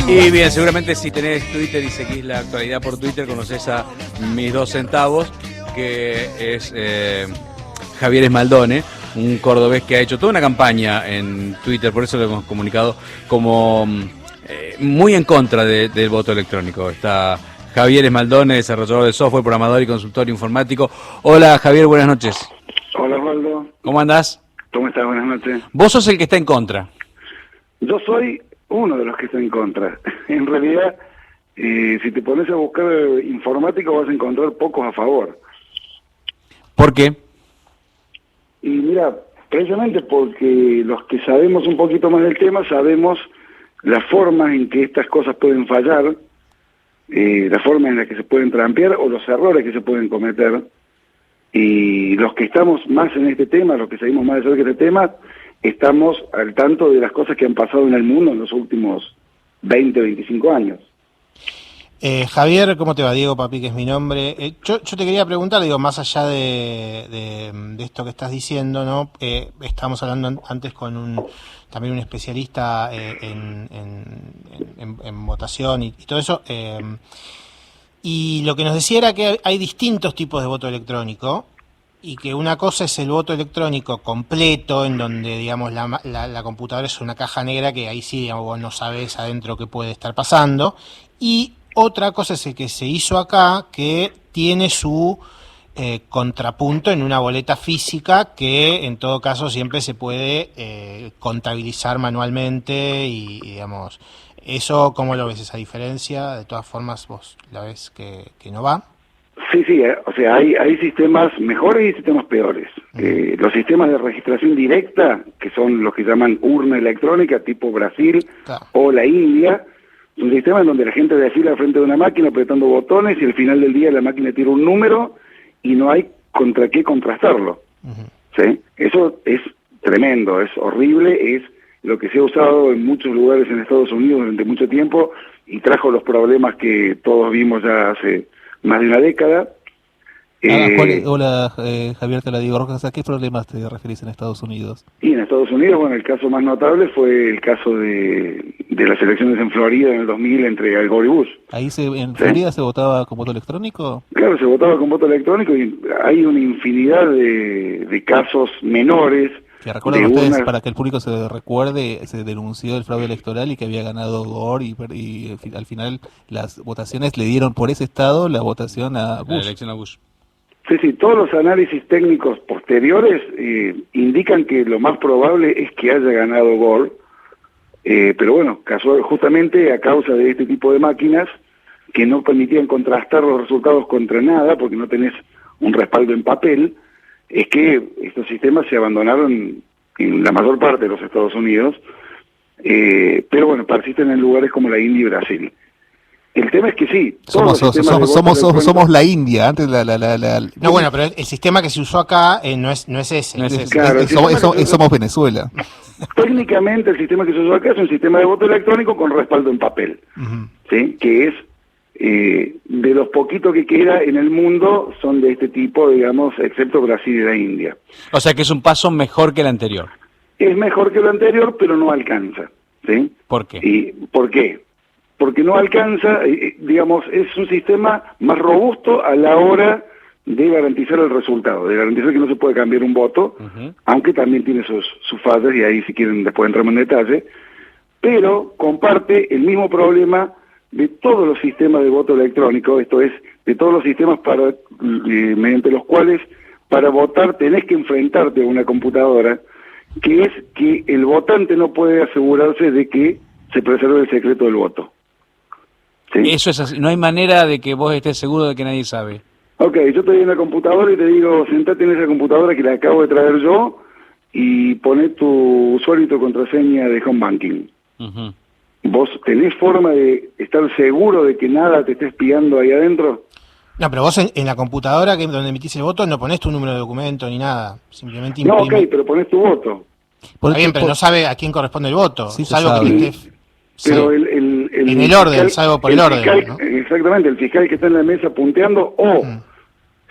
Y bien, seguramente si tenés Twitter y seguís la actualidad por Twitter, conocés a mis 2 centavos, que es Javier Esmaldone, un cordobés que ha hecho toda una campaña en Twitter, por eso lo hemos comunicado como muy en contra del voto electrónico. Está Javier Esmaldone, desarrollador de software, programador y consultor informático. Hola Javier, buenas noches. Hola Osvaldo. ¿Cómo andás? ¿Cómo estás? Buenas noches. Vos sos el que está en contra. Yo soy uno de los que está en contra. En realidad, si te pones a buscar informático vas a encontrar pocos a favor. ¿Por qué? Y mira, precisamente porque los que sabemos un poquito más del tema sabemos las formas en que estas cosas pueden fallar, las formas en las que se pueden trampear o los errores que se pueden cometer. Y los que estamos más en este tema, los que seguimos más de cerca este tema, estamos al tanto de las cosas que han pasado en el mundo en los últimos 20, 25 años. Javier, ¿cómo te va? Diego Papi, que es mi nombre. Yo te quería preguntar, digo, más allá de esto que estás diciendo, ¿no? Estábamos hablando antes con también un especialista en votación y todo eso, y lo que nos decía era que hay distintos tipos de voto electrónico, y que una cosa es el voto electrónico completo, en donde, digamos, la computadora es una caja negra que ahí sí, digamos, vos no sabés adentro qué puede estar pasando, y otra cosa es el que se hizo acá, que tiene su contrapunto en una boleta física que en todo caso siempre se puede contabilizar manualmente y, digamos, ¿eso cómo lo ves, esa diferencia? De todas formas, vos la ves que no va. Sí, o sea, hay sistemas mejores y sistemas peores. Los sistemas de registración directa, que son los que llaman urna electrónica, tipo Brasil o la India, son sistemas donde la gente desfila frente de una máquina apretando botones y al final del día la máquina tira un número y no hay contra qué contrastarlo. ¿Sí? Eso es tremendo, es horrible, es lo que se ha usado en muchos lugares en Estados Unidos durante mucho tiempo y trajo los problemas que todos vimos ya hace más de una década. Hola, Javier, te la digo, Rojas, ¿a qué problemas te referís en Estados Unidos? Y en Estados Unidos, bueno, el caso más notable fue el caso de las elecciones en Florida en el 2000 entre Al Gore y Bush. ¿Ahí en Florida se votaba con voto electrónico? Claro, se votaba con voto electrónico y hay una infinidad de casos menores. Que recuerdan ustedes, para que el público se recuerde, se denunció el fraude electoral y que había ganado Gore y al final las votaciones le dieron por ese estado la votación a Bush. La elección a Bush. Sí, todos los análisis técnicos posteriores indican que lo más probable es que haya ganado Gore, pero bueno, justamente a causa de este tipo de máquinas que no permitían contrastar los resultados contra nada, porque no tenés un respaldo en papel, es que estos sistemas se abandonaron en la mayor parte de los Estados Unidos, pero bueno, persisten en lugares como la India y Brasil. El tema es que sí, somos la India, antes No, bueno, pero el sistema que se usó acá no es ese. Claro, somos Venezuela. Técnicamente el sistema que se usó acá es un sistema de voto electrónico con respaldo en papel, ¿sí? Que es de los poquitos que queda en el mundo son de este tipo, digamos, excepto Brasil y la India. O sea que es un paso mejor que el anterior. Es mejor que lo anterior, pero no alcanza, ¿sí? ¿Por qué? ¿Por qué? Porque no alcanza, digamos, es un sistema más robusto a la hora de garantizar el resultado, de garantizar que no se puede cambiar un voto, aunque también tiene sus fallas, y ahí si quieren después entramos en detalle, pero comparte el mismo problema de todos los sistemas de voto electrónico, esto es, de todos los sistemas mediante los cuales para votar tenés que enfrentarte a una computadora, que es que el votante no puede asegurarse de que se preserve el secreto del voto. ¿Sí? Eso es así, no hay manera de que vos estés seguro de que nadie sabe. Ok, yo te doy una computadora y te digo, sentate en esa computadora que la acabo de traer yo y poné tu usuario y tu contraseña de home banking. ¿Vos tenés forma de estar seguro de que nada te esté espiando ahí adentro? No, pero vos en la computadora donde emitís el voto no ponés tu número de documento ni nada, simplemente No, ok, pero ponés tu voto. Está bien, pero no sabe a quién corresponde el voto, sí, salvo que esté... Pero en el orden, salvo por el orden, fiscal, ¿no? Exactamente, el fiscal que está en la mesa punteando, o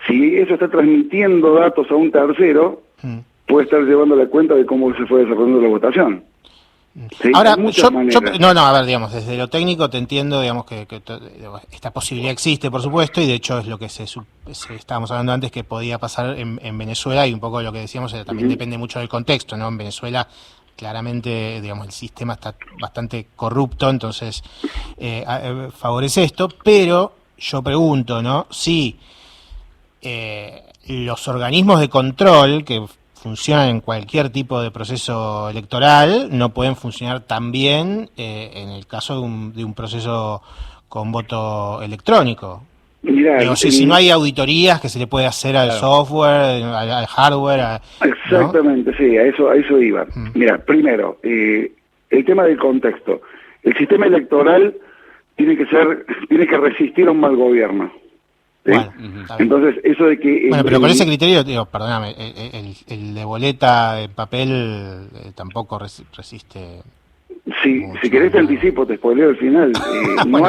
si eso está transmitiendo datos a un tercero, puede estar llevando la cuenta de cómo se fue desarrollando la votación. ¿Sí? Ahora, Hay muchas maneras. no, a ver, digamos, desde lo técnico te entiendo, digamos, que esta posibilidad existe, por supuesto, y de hecho es lo que estábamos hablando antes que podía pasar en Venezuela, y un poco lo que decíamos también depende mucho del contexto, ¿no? En Venezuela, claramente, digamos, el sistema está bastante corrupto, entonces favorece esto, pero yo pregunto, ¿no? Si los organismos de control que funcionan en cualquier tipo de proceso electoral no pueden funcionar tan bien en el caso de un proceso con voto electrónico. Mirá, Digo, si no hay auditorías que se le puede hacer al software, al hardware. Exactamente, ¿no? Sí, a eso iba. Mira, primero, el tema del contexto. El sistema electoral tiene que resistir a un mal gobierno. ¿Sí? Bueno, entonces, eso de que... Bueno, pero con ese criterio, digo, perdóname, el de boleta de papel tampoco resiste... Sí, mucho, si querés te anticipo, te spoileo el final. Bueno, no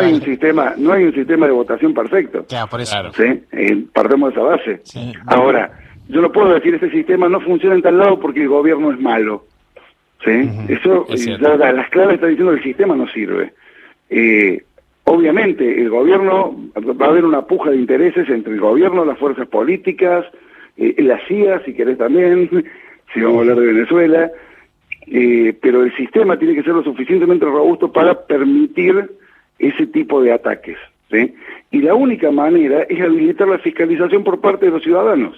hay un sistema de votación perfecto. Claro, por eso. ¿Sí? Partemos de esa base. Sí. Ahora, yo no puedo decir este sistema no funciona en tal lado porque el gobierno es malo. ¿Sí? Eso, ya las claves están diciendo que el sistema no sirve. Obviamente, el gobierno, va a haber una puja de intereses entre el gobierno, las fuerzas políticas, la CIA, si querés también, si vamos a hablar de Venezuela, pero el sistema tiene que ser lo suficientemente robusto para permitir ese tipo de ataques, ¿sí? Y la única manera es habilitar la fiscalización por parte de los ciudadanos.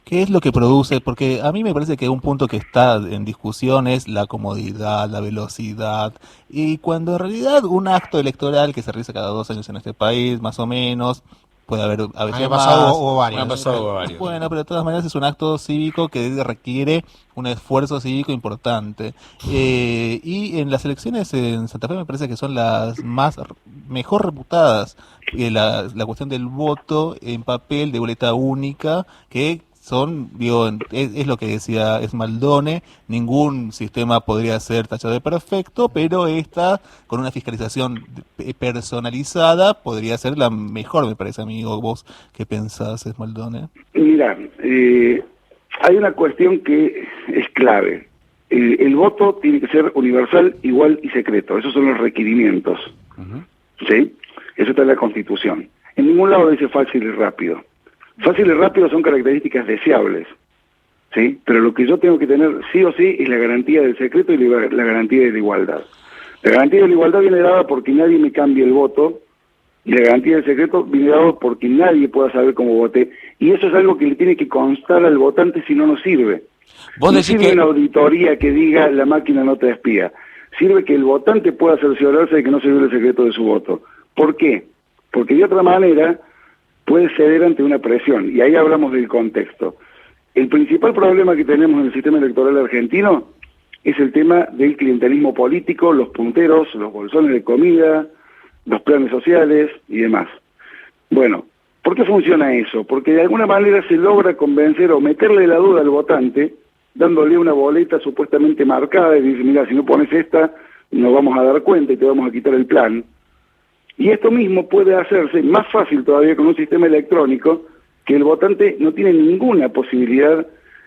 ¿Qué es lo que produce? Porque a mí me parece que un punto que está en discusión es la comodidad, la velocidad, y cuando en realidad un acto electoral que se realiza cada 2 años en este país, más o menos, puede haber a veces hubo varios. Bueno, pero de todas maneras es un acto cívico que requiere un esfuerzo cívico importante. Y en las elecciones en Santa Fe me parece que son las mejor reputadas. La cuestión del voto en papel de boleta única, que es lo que decía Esmaldone, ningún sistema podría ser tachado de perfecto, pero esta, con una fiscalización personalizada, podría ser la mejor, me parece, amigo. ¿Vos qué pensás, Esmaldone? Mira, hay una cuestión que es clave. El voto tiene que ser universal, igual y secreto. Esos son los requerimientos. ¿Sí? Eso está en la Constitución. En ningún lado dice fácil y rápido. Fácil y rápido son características deseables, ¿sí? Pero lo que yo tengo que tener sí o sí es la garantía del secreto y la garantía de la igualdad. La garantía de la igualdad viene dada porque nadie me cambie el voto, y la garantía del secreto viene dada porque nadie pueda saber cómo voté. Y eso es algo que le tiene que constar al votante, si no, no sirve. ¿Vos no decís sirve una auditoría que diga la máquina no te espía. Sirve que el votante pueda cerciorarse de que no se viole el secreto de su voto. ¿Por qué? Porque de otra manera puede ceder ante una presión, y ahí hablamos del contexto. El principal problema que tenemos en el sistema electoral argentino es el tema del clientelismo político, los punteros, los bolsones de comida, los planes sociales y demás. Bueno, ¿por qué funciona eso? Porque de alguna manera se logra convencer o meterle la duda al votante, dándole una boleta supuestamente marcada y dice, mira, si no pones esta, nos vamos a dar cuenta y te vamos a quitar el plan. Y esto mismo puede hacerse más fácil todavía con un sistema electrónico, que el votante no tiene ninguna posibilidad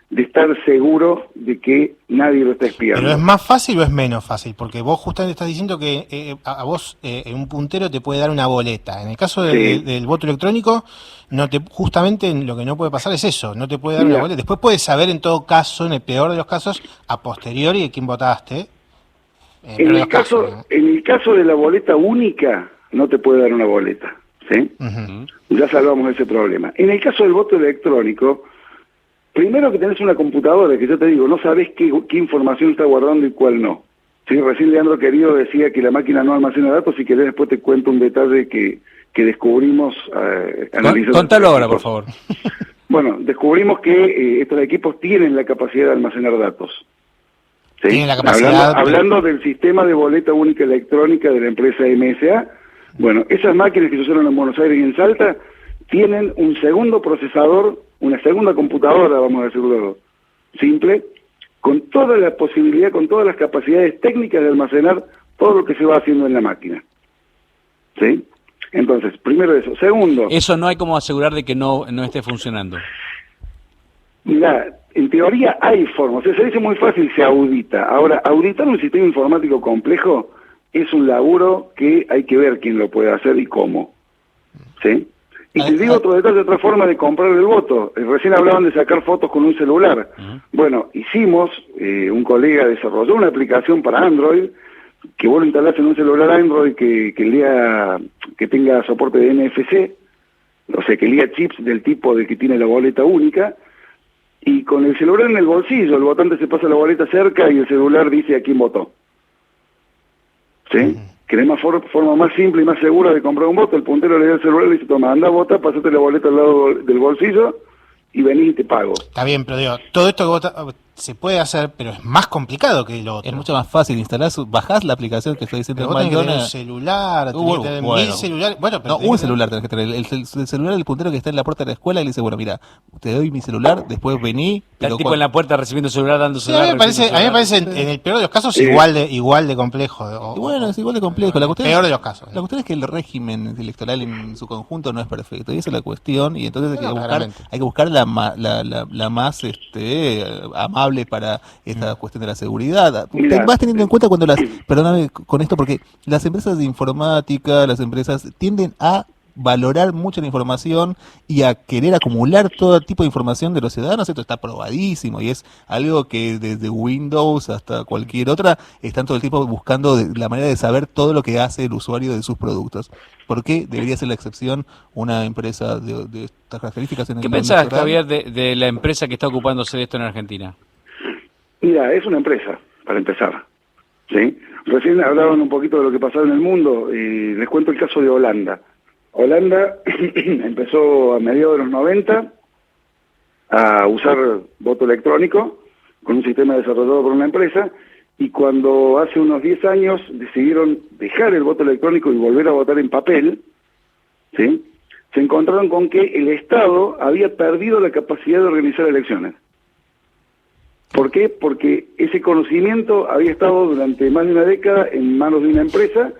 de estar seguro de que nadie lo está espiando. ¿Pero es más fácil o es menos fácil? Porque vos justamente estás diciendo que a vos un puntero te puede dar una boleta. En el caso del voto electrónico, justamente lo que no puede pasar es eso, no te puede dar una boleta. Después puedes saber en todo caso, en el peor de los casos, a posteriori de quién votaste. En el caso de la boleta única, no te puede dar una boleta, ¿sí? Ya salvamos ese problema. En el caso del voto electrónico, primero que tenés una computadora, que yo te digo, no sabés qué información está guardando y cuál no. ¿Sí? Recién Leandro Querido decía que la máquina no almacena datos, si querés después te cuento un detalle que descubrimos analizando. Contalo ahora, por favor. Bueno, descubrimos que estos equipos tienen la capacidad de almacenar datos. ¿Sí? Tienen la capacidad hablando del sistema de boleta única electrónica de la empresa MSA, bueno, esas máquinas que se usaron en Buenos Aires y en Salta tienen un segundo procesador, una segunda computadora, vamos a decirlo simple, con toda la posibilidad, con todas las capacidades técnicas de almacenar todo lo que se va haciendo en la máquina. ¿Sí? Entonces, primero eso. Segundo... Eso no hay como asegurar de que no esté funcionando. Mirá, en teoría hay formas, o sea, se dice muy fácil, se audita. Ahora, auditar un sistema informático complejo es un laburo que hay que ver quién lo puede hacer y cómo. ¿Sí? Y te digo otro detalle, otra forma de comprar el voto. Recién hablaban de sacar fotos con un celular. Bueno, hicimos, un colega desarrolló una aplicación para Android, que vos lo instalás en un celular Android que el día que tenga soporte de NFC, o sea, que lea chips del tipo de que tiene la boleta única, y con el celular en el bolsillo, el votante se pasa la boleta cerca y el celular dice a quién votó. ¿Sí? ¿Querés más forma más simple y más segura de comprar un voto? El puntero le da el celular y le dice, toma, anda, vota, pasate la boleta al lado del bolsillo y venís y te pago. Está bien, pero digo, todo esto que se puede hacer, pero es más complicado que lo otro. Es mucho más fácil instalar, bajás la aplicación que estoy diciendo Pero en vos tenés que tener un McDonald's. celular, tenés que tener 1000 celulares. Bueno, pero No, un celular tenés que tener. El celular del puntero que está en la puerta de la escuela y le dice, bueno, mira, te doy mi celular, después vení. Está el tipo en la puerta recibiendo celular, dando sí, celular. a mí me parece en el peor de los casos igual de complejo. Y bueno, es igual de complejo. La cuestión peor de los casos. La cuestión es que el régimen electoral en su conjunto no es perfecto. Y esa es la cuestión. Y entonces hay que buscar la más amable para esta cuestión de la seguridad. Mirá, Vas teniendo en cuenta cuando perdóname con esto, porque las empresas de informática, las empresas tienden a valorar mucho la información y a querer acumular todo tipo de información de los ciudadanos. Esto está probadísimo y es algo que desde Windows hasta cualquier otra están todo el tiempo buscando la manera de saber todo lo que hace el usuario de sus productos. ¿Por qué debería ser la excepción una empresa de estas características? ¿Qué pensás, Javier, de la empresa que está ocupándose de esto en Argentina? Mira, es una empresa, para empezar. ¿Sí? Recién hablaban un poquito de lo que pasaba en el mundo. Les cuento el caso de Holanda. Holanda empezó a mediados de los 90 a usar voto electrónico con un sistema desarrollado por una empresa, y cuando hace unos 10 años decidieron dejar el voto electrónico y volver a votar en papel, ¿sí?, se encontraron con que el Estado había perdido la capacidad de organizar elecciones. ¿Por qué? Porque ese conocimiento había estado durante más de una década en manos de una empresa.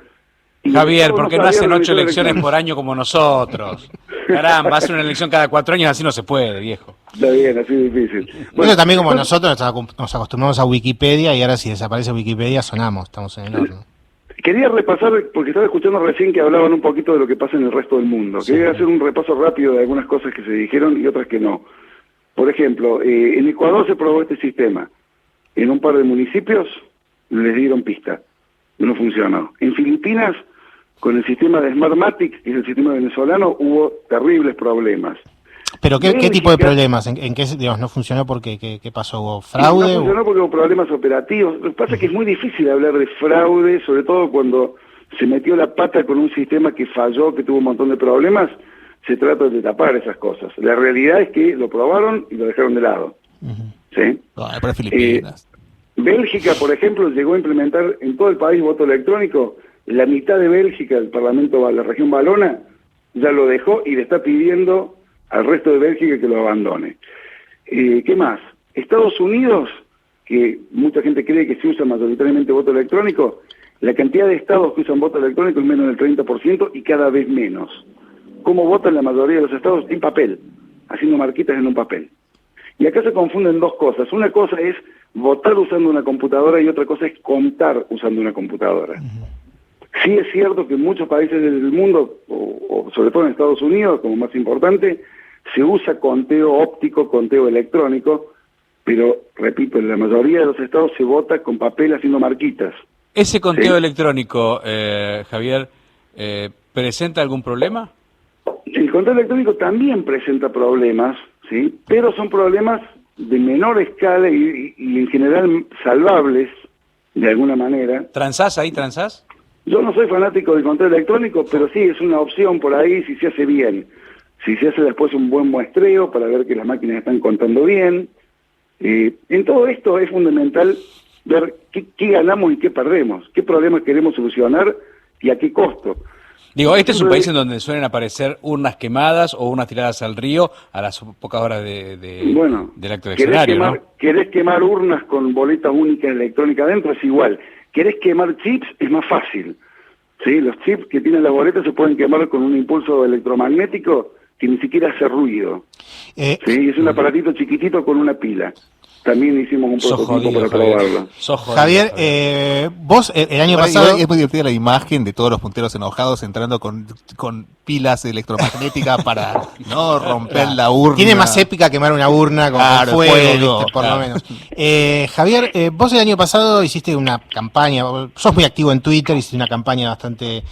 Javier, porque no hacen 8 elecciones por año como nosotros. Caramba, hacen una elección cada 4 años, así no se puede, viejo. Está bien, así es difícil. Bueno, también como nosotros nos acostumbramos a Wikipedia y ahora si desaparece Wikipedia sonamos, estamos en el horno. Quería repasar, porque estaba escuchando recién que hablaban un poquito de lo que pasa en el resto del mundo. Sí. Quería hacer un repaso rápido de algunas cosas que se dijeron y otras que no. Por ejemplo, en Ecuador se probó este sistema. En un par de municipios les dieron pista. No funcionó. En Filipinas, con el sistema de Smartmatic, que es el sistema venezolano, hubo terribles problemas. ¿Pero qué tipo de problemas? ¿En qué, digamos, no funcionó porque qué pasó? ¿Hubo fraude? No funcionó porque hubo problemas operativos. Lo que pasa es que es muy difícil hablar de fraude, sobre todo cuando se metió la pata con un sistema que falló, que tuvo un montón de problemas. Se trata de tapar esas cosas. La realidad es que lo probaron y lo dejaron de lado. ¿Sí? No, para Filipinas. Bélgica, por ejemplo, llegó a implementar en todo el país voto electrónico. La mitad de Bélgica, el Parlamento, la región valona, ya lo dejó y le está pidiendo al resto de Bélgica que lo abandone. ¿Qué más? Estados Unidos, que mucha gente cree que se usa mayoritariamente voto electrónico, la cantidad de estados que usan voto electrónico es menos del 30% y cada vez menos. ¿Cómo votan la mayoría de los estados? En papel, haciendo marquitas en un papel. Y acá se confunden dos cosas. Una cosa es votar usando una computadora y otra cosa es contar usando una computadora. Sí es cierto que en muchos países del mundo, o sobre todo en Estados Unidos, como más importante, se usa conteo óptico, conteo electrónico, pero, repito, en la mayoría de los estados se vota con papel haciendo marquitas. ¿Ese conteo electrónico, Javier, presenta algún problema? El conteo electrónico también presenta problemas, ¿sí? Pero son problemas de menor escala y en general salvables, de alguna manera. ¿Transás ahí, transás? Yo no soy fanático del conteo electrónico, pero sí es una opción por ahí si se hace bien. Si se hace después un buen muestreo para ver que las máquinas están contando bien. En todo esto es fundamental ver qué ganamos y qué perdemos, qué problemas queremos solucionar y a qué costo. Digo, este es un país en donde suelen aparecer urnas quemadas o urnas tiradas al río a las pocas horas del acto eleccionario, ¿no? ¿Querés quemar urnas con boletas únicas electrónicas adentro? Es igual. ¿Querés quemar chips? Es más fácil. ¿Sí? Los chips que tienen las boletas se pueden quemar con un impulso electromagnético que ni siquiera hace ruido. Eh, ¿Sí? Es un aparatito chiquitito con una pila. También hicimos un Sos prototipo jodido, para Javier. probarlo. Sos jodido, Javier, vos el año Igual pasado... es muy divertida la imagen de todos los punteros enojados entrando con pilas electromagnéticas para no romper la urna. Tiene más épica quemar una urna con Claro, fuego, fuego, ¿viste? Por claro. lo menos. Javier, vos el año pasado hiciste una campaña, sos muy activo en Twitter, hiciste una campaña bastante,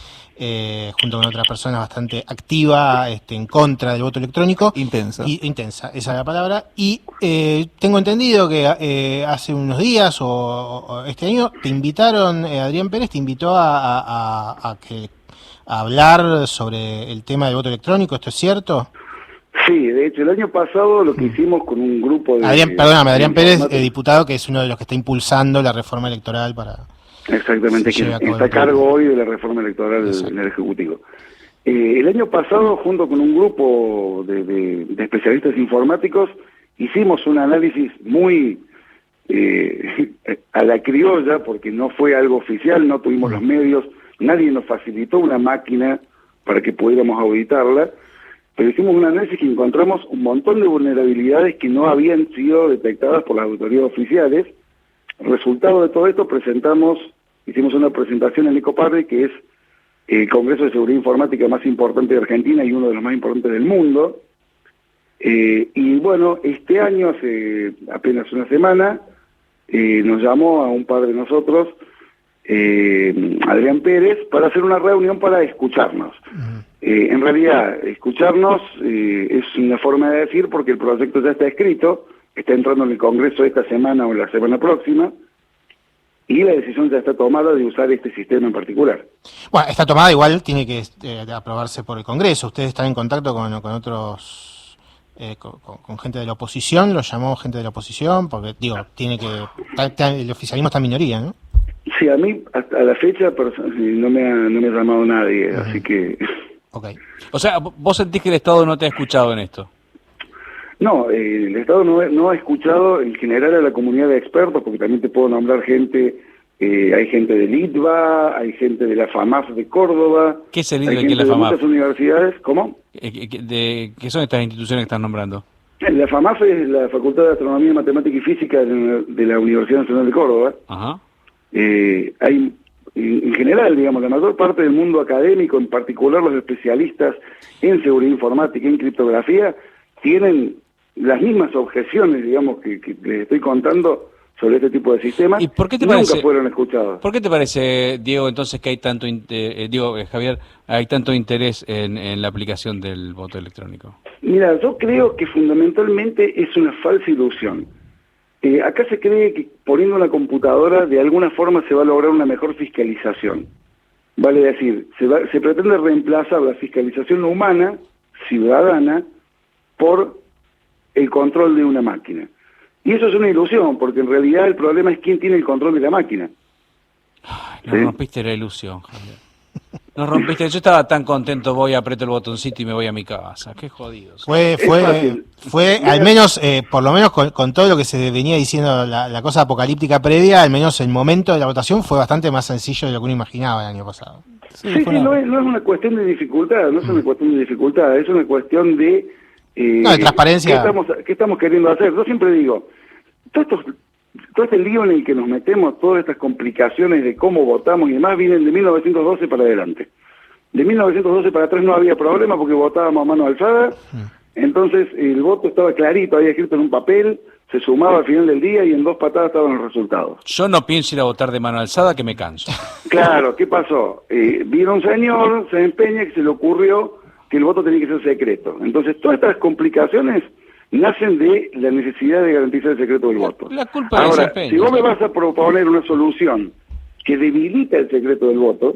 junto con otras personas, bastante activa en contra del voto electrónico. Intensa. Intensa, esa es la palabra. Y tengo entendido que hace unos días o este año te invitaron, Adrián Pérez te invitó a hablar sobre el tema del voto electrónico, ¿esto es cierto? Sí, de hecho, el año pasado lo que hicimos con un grupo de... Adrián Pérez, informáticos- diputado, que es uno de los que está impulsando la reforma electoral para... Exactamente, se que lleve a cabo está a el cargo hoy de la reforma electoral Exacto. en el Ejecutivo. El año pasado, junto con un grupo de especialistas informáticos, hicimos un análisis muy a la criolla, porque no fue algo oficial, no tuvimos los medios, nadie nos facilitó una máquina para que pudiéramos auditarla, pero hicimos un análisis que encontramos un montón de vulnerabilidades que no habían sido detectadas por las autoridades oficiales. Resultado de todo esto, hicimos una presentación en Ecoparre, que es el Congreso de Seguridad Informática más importante de Argentina y uno de los más importantes del mundo. Y bueno, este año, hace apenas una semana, nos llamó a un par de nosotros, Adrián Pérez, para hacer una reunión para escucharnos. En realidad, escucharnos es una forma de decir, porque el proyecto ya está escrito, está entrando en el Congreso esta semana o la semana próxima, y la decisión ya está tomada de usar este sistema en particular. Bueno, esta tomada igual tiene que aprobarse por el Congreso. ¿Ustedes están en contacto con otros, con gente de la oposición? ¿Lo llamó gente de la oposición? Porque, digo, el oficialismo está en minoría, ¿no? Sí, a mí, hasta la fecha, no me ha llamado nadie, así que... Ok. O sea, vos sentís que el Estado no te ha escuchado en esto. No, el Estado no ha escuchado en general a la comunidad de expertos, porque también te puedo nombrar gente, hay gente del ITBA, hay gente de la FAMAF de Córdoba, ¿Qué es el hay ITBA y qué gente es la de FAMAF? muchas universidades. ¿Cómo? ¿Qué son estas instituciones que estás nombrando? La FAMAF es la Facultad de Astronomía, Matemática y Física de la Universidad Nacional de Córdoba. Ajá. Hay, en general, digamos, la mayor parte del mundo académico, en particular los especialistas en seguridad informática y en criptografía, tienen las mismas objeciones, digamos, que les estoy contando sobre este tipo de sistemas. ¿Y por qué te nunca parece, fueron escuchados. ¿Por qué te parece, Diego, entonces que hay tanto, Javier, hay tanto interés en la aplicación del voto electrónico? Mira, yo creo que fundamentalmente es una falsa ilusión. Acá se cree que poniendo una computadora de alguna forma se va a lograr una mejor fiscalización. Vale decir, se pretende reemplazar la fiscalización humana, ciudadana, por el control de una máquina. Y eso es una ilusión, porque en realidad el problema es quién tiene el control de la máquina. Nos rompiste la ilusión, Javier. Nos rompiste. Yo estaba tan contento, voy, aprieto el botoncito y me voy a mi casa. Qué jodidos. Fue al menos, por lo menos con todo lo que se venía diciendo, la cosa apocalíptica previa, al menos el momento de la votación fue bastante más sencillo de lo que uno imaginaba el año pasado. Sí, no es una cuestión de dificultad, no es una cuestión de dificultad, es una cuestión de... de transparencia. ¿Qué estamos queriendo hacer? Yo siempre digo, todo este lío en el que nos metemos, todas estas complicaciones de cómo votamos y demás, vienen de 1912 para adelante. De 1912 para atrás no había problema porque votábamos a mano alzada, entonces el voto estaba clarito, había escrito en un papel, se sumaba al final del día y en 2 patadas estaban los resultados. Yo no pienso ir a votar de mano alzada, que me canso. Claro, ¿qué pasó? Vino un señor, se empeña, que se le ocurrió que el voto tenía que ser secreto. Entonces, todas estas complicaciones nacen de la necesidad de garantizar el secreto del voto. La culpa de Ahora, desempeño. si vos me vas a proponer una solución que debilita el secreto del voto,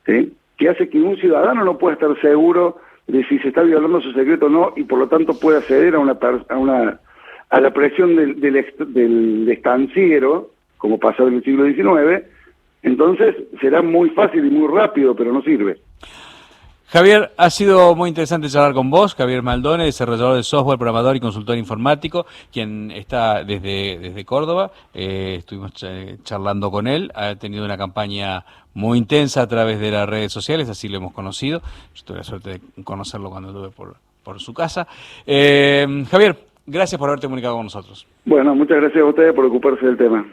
¿sí?, que hace que un ciudadano no pueda estar seguro de si se está violando su secreto o no, y por lo tanto puede acceder a la presión del estanciero, como pasó en el siglo XIX, entonces será muy fácil y muy rápido, pero no sirve. Javier, ha sido muy interesante charlar con vos. Javier Maldone, desarrollador de software, programador y consultor informático, quien está desde Córdoba. Estuvimos charlando con él. Ha tenido una campaña muy intensa a través de las redes sociales, así lo hemos conocido. Yo tuve la suerte de conocerlo cuando estuve por su casa. Javier, gracias por haberte comunicado con nosotros. Bueno, muchas gracias a ustedes por ocuparse del tema.